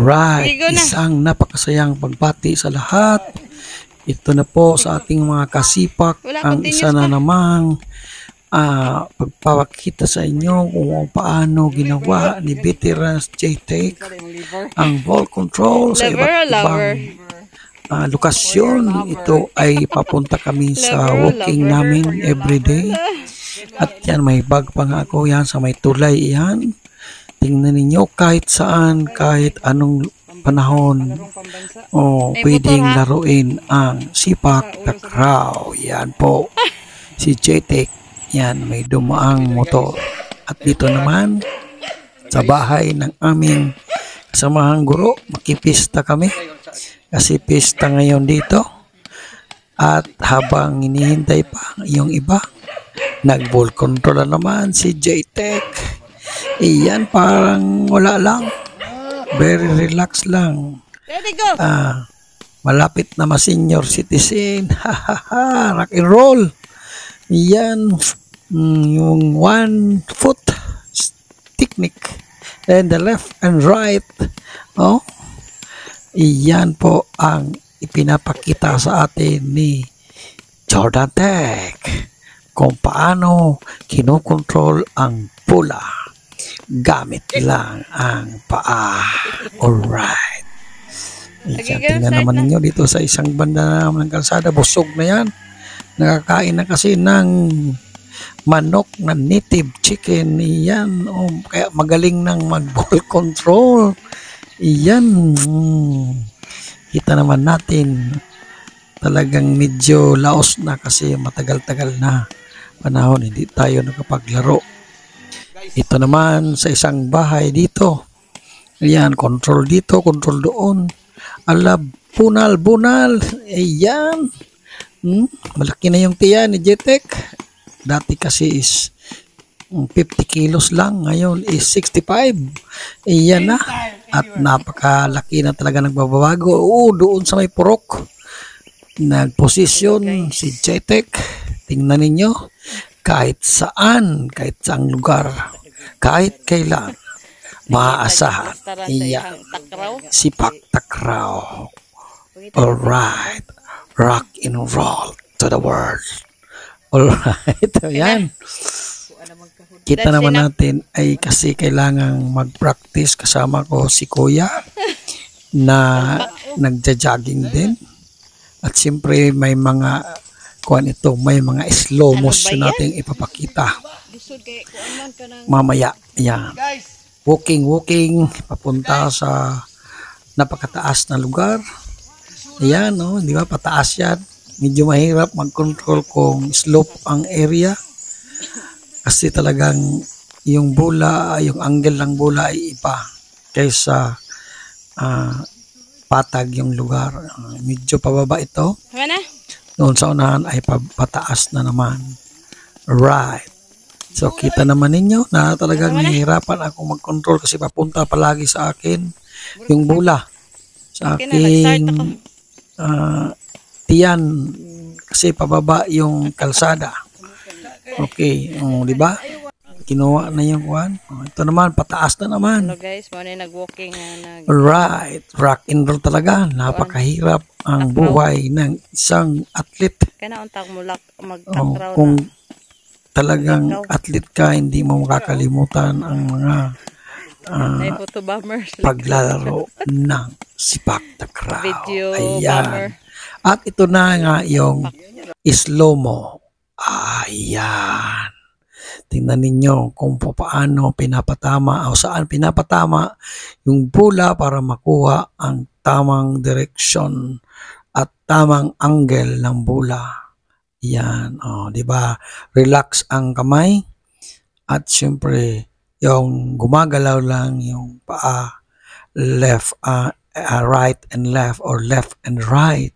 Alright, isang napakasayang pagbati sa lahat. Ito na po sa ating mga kasipak, ang isa na namang pagpapakita sa inyo kung paano ginawa ni Veterans JTech ang ball control sa iba't ibang lokasyon. Ito ay papunta kami sa walking namin everyday. At yan, may bag pa nga ako yan sa may tulay yan. Tingnan ninyo, kahit saan, kahit anong panahon, pwedeng laruin ang sipak takraw. Yan po, si JTech. Yan, may dumaang motor. At dito naman, sa bahay ng aming kasamahang guro, makipista kami. Kasi pista ngayon dito. At habang hinihintay pa yung iba, nag-ball control na naman si JTech. Iyan, parang wala lang. Very relax lang. Ready, go! Malapit na ma-senior citizen. Rock and roll. Iyan, yung 1 foot technique. And the left and right. Oh, iyan po ang ipinapakita sa atin ni Jordan Tech kung paano kinokontrol ang bola gamit lang ang paa. Alright. Tingnan naman ninyo dito sa isang banda ng kalsada. Busog na yan. Nakakain na kasi ng manok na native chicken. Iyan. Kaya magaling ng mag-ball control. Iyan. Kita naman natin talagang medyo laos na kasi matagal-tagal na panahon hindi tayo nakapaglaro. Ito naman sa isang bahay dito. Ayan, control dito, control doon. Alab, bunal. Ayan. Malaki na yung tiyan ni JTech. Dati kasi is 50 kilos lang. Ngayon is 65. Ayan na. At napakalaki na talaga nagbabago. Doon sa may purok. Nagposisyon si JTech. Tingnan ninyo. Kahit saang lugar, kahit kailan, maaasahan. Iyan, sipak takraw. Alright, rock and roll to the world. Alright, ayan. Kita naman natin ay kasi kailangang mag-practice. Kasama ko si Kuya na nagja-jogging din. At siyempre may mga may mga slow motion natin ipapakita mamaya. Yan, walking papunta sa napakataas na lugar. Ayan, di ba, pataas yan. Medyo mahirap mag-control kung slope ang area kasi talagang yung bola, yung angle ng bola ay iba kaysa patag yung lugar. Medyo pababa ito. Noon sa unahan ay pataas na naman. Right. So kita naman ninyo na talagang nahihirapan ako mag-control kasi papunta palagi sa akin yung bola. Sa aking tiyan kasi pababa yung kalsada. Okay, di ba? Kinuha na yung kuhan. Ito naman, pataas na naman. Hello guys, muna nag-walking. Right, rock and roll talaga. Napakahirap ang buhay ng isang athlete. Kung talagang athlete ka, hindi mo makakalimutan ang mga paglalaro ng sipak takraw. Ayan. At ito na nga yung slow-mo. Ayan. Tingnan ninyo kung paano pinapatama o saan pinapatama yung bola para makuha ang tamang direksyon at tamang angle ng bola. Yan, di ba? Relax ang kamay at siyempre yung gumagalaw lang yung paa, left, right and left or left and right.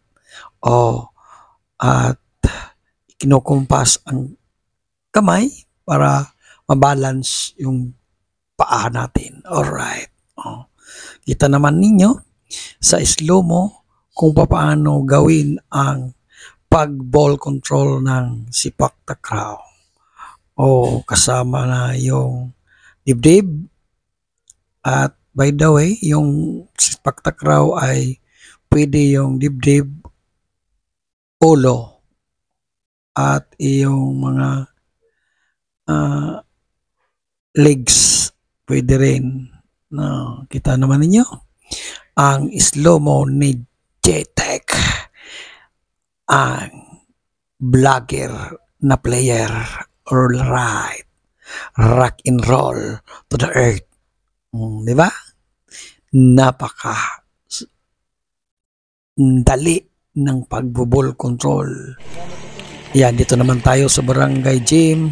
At kinukumpas ang kamay para mabalance yung paa natin. Alright. Kita naman ninyo sa slow-mo kung paano gawin ang pag-ball control ng sipak takraw. Kasama na yung dibdib at by the way, yung paktakraw ay pwede yung dibdib, ulo, at yung mga legs. Pwede rin. No, kita naman ninyo ang slow-mo ni J-Tech, ang vlogger na player. Alright, rock and roll to the earth. Di ba? Napaka dali ng pagbubol control. Yan, dito naman tayo sa barangay gym.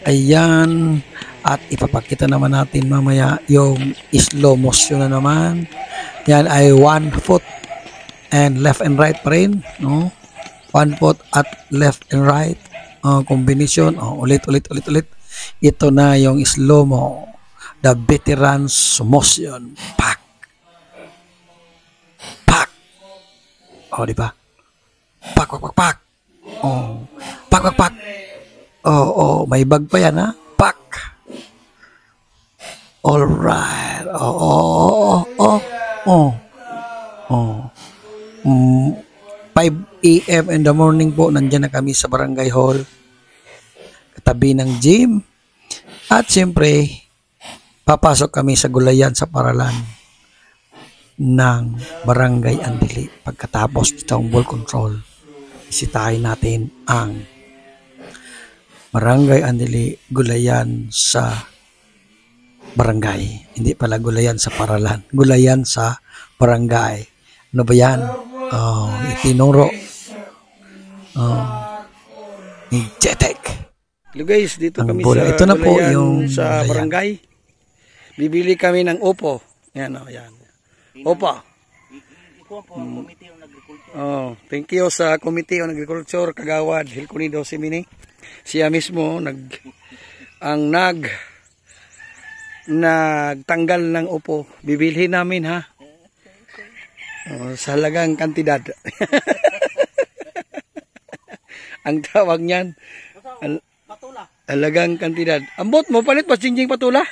Ayan, at ipapakita naman natin mamaya yung slow motion na naman. Yan ay 1 foot and left and right pa rin, no? 1 foot at left and right combination. Ulit. Ito na yung slow mo, the veterans motion. Pak. Di ba? Pak. Pak. May bag pa yan, ha? Pak. Alright. 5 a.m. in the morning po, nandiyan na kami sa barangay hall, katabi ng gym. At siyempre, papasok kami sa gulayan sa paralan ng barangay Andili. Pagkatapos nitong ball control, isitahin natin ang barangay Andili, gulayan sa barangay. Hindi pala gulayan sa paralan, gulayan sa barangay. Ano ba yan? Itinuro ni J-Tech. Hello guys, dito kami bola. sa Ito na po yung sa barangay. Bibili kami ng upo. Yan yan. Opa. Thank you sa Committee on Agriculture Kagawad Hilconido Simini. Siya mismo nagtanggal ng upo. Bibilhin namin, ha. Sa halagang kantidad. Ang tawag niyan, halagang kantidad. Ambot mo, palit pa jingjing patula.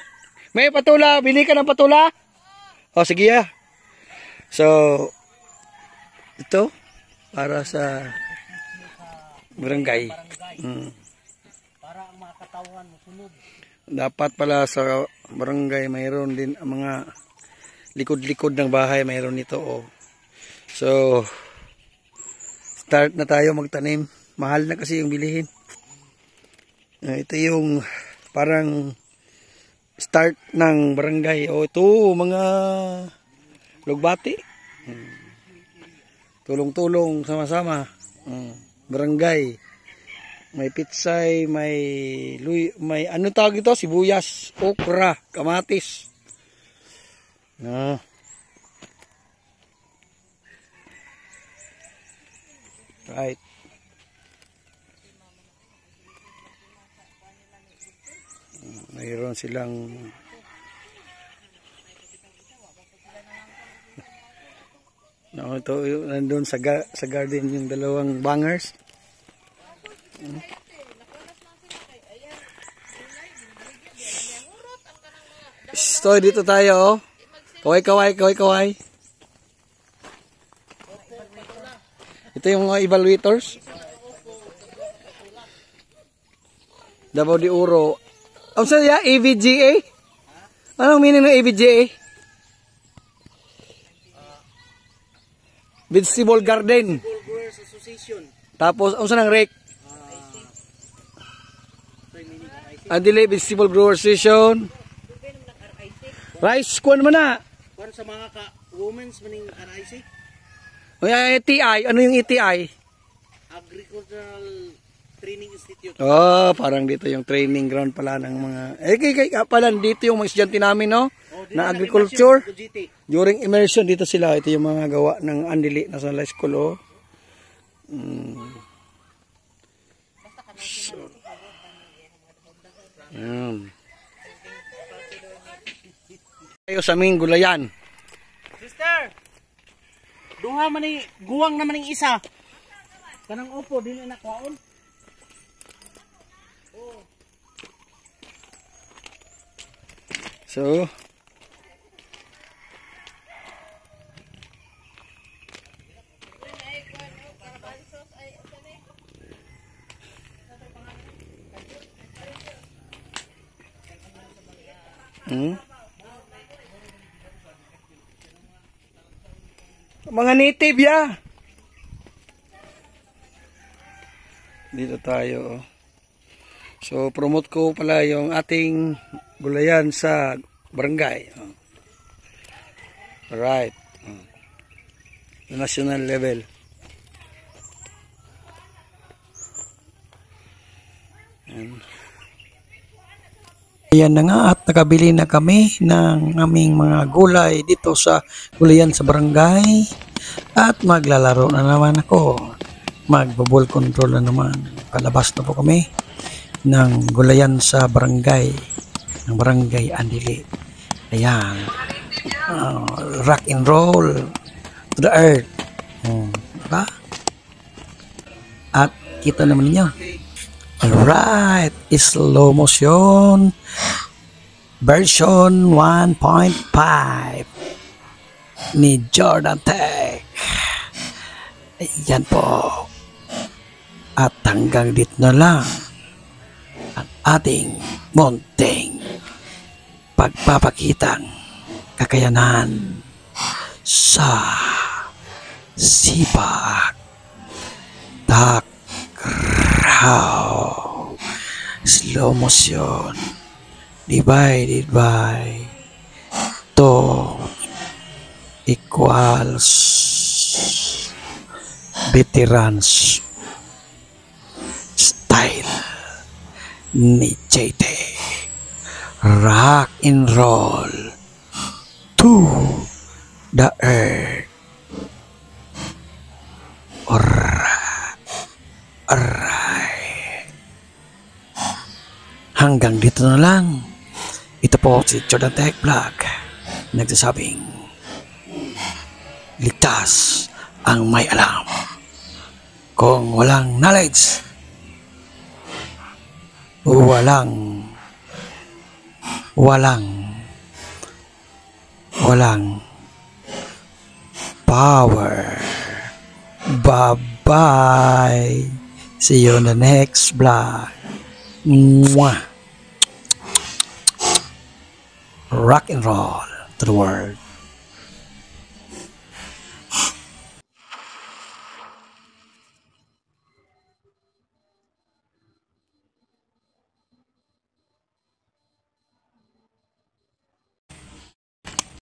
May patula, bili ka ng patula. Sige ya. So, ito, para sa barangay. Para ang mga katawan mo sunod. Dapat pala sa barangay mayroon din ang mga likod-likod ng bahay, mayroon nito. So, start na tayo magtanim. Mahal na kasi yung bilihin. Ito yung parang start ng barangay. Ito mga lugbati. Tulong-tulong sama-sama. Barangay. May pitsay, may ano tawag ito? Sibuyas, okra, kamatis. Right. Mayroon silang ito nandun sa garden yung dalawang bangers. So dito tayo. Kaway. Ito yung mga evaluators. Davao de Oro. Ang saya, AVGA? Anong meaning ng AVGA? Vegetable Garden. Growers Association. Tapos, ang saan ang REC? Andili, Vegetable Growers Association. Rice, kuwan mo na. Kuwan sa mga women's maning RIC? ETI, ano yung ETI? Agricultural Training Institute. Parang dito yung training ground pala ng mga pala dito yung mga estudyante namin, no? Na agriculture. During immersion dito sila, ito yung mga gawa ng Andili National School, So, tayo sa aming gulayan. Sister, duha man ni guwang naman ng isa. Kanang upo din na nakwaon. So, Mga native ya. Dito tayo. So promote ko pala yung ating gulayan sa barangay. Alright. The national level. Ayan na nga at nakabili na kami ng aming mga gulay dito sa gulayan sa barangay at maglalaro na naman ako. Magbubol control na naman. Palabas na po kami ng gulayan sa barangay, ng barangay Andili. Ayan. Rock and roll to the earth. Diba? At kita naman ninyo. Alright, slow motion version 1.5 ni Jordan Tech. Ayan po. At hanggang dito na lang ang ating munting pagpapakitang kakayanan sa sipag takraw. Slow motion divided by 2 equals veterans style ni JT. Rock and roll to the earth. Alright. Hanggang dito na lang. Ito po si Jordan Tech Vlog nagsasabing ligtas ang may alam. Kung walang knowledge, walang power. Bye-bye. See you on the next vlog. Mwah. Rock and roll to the world.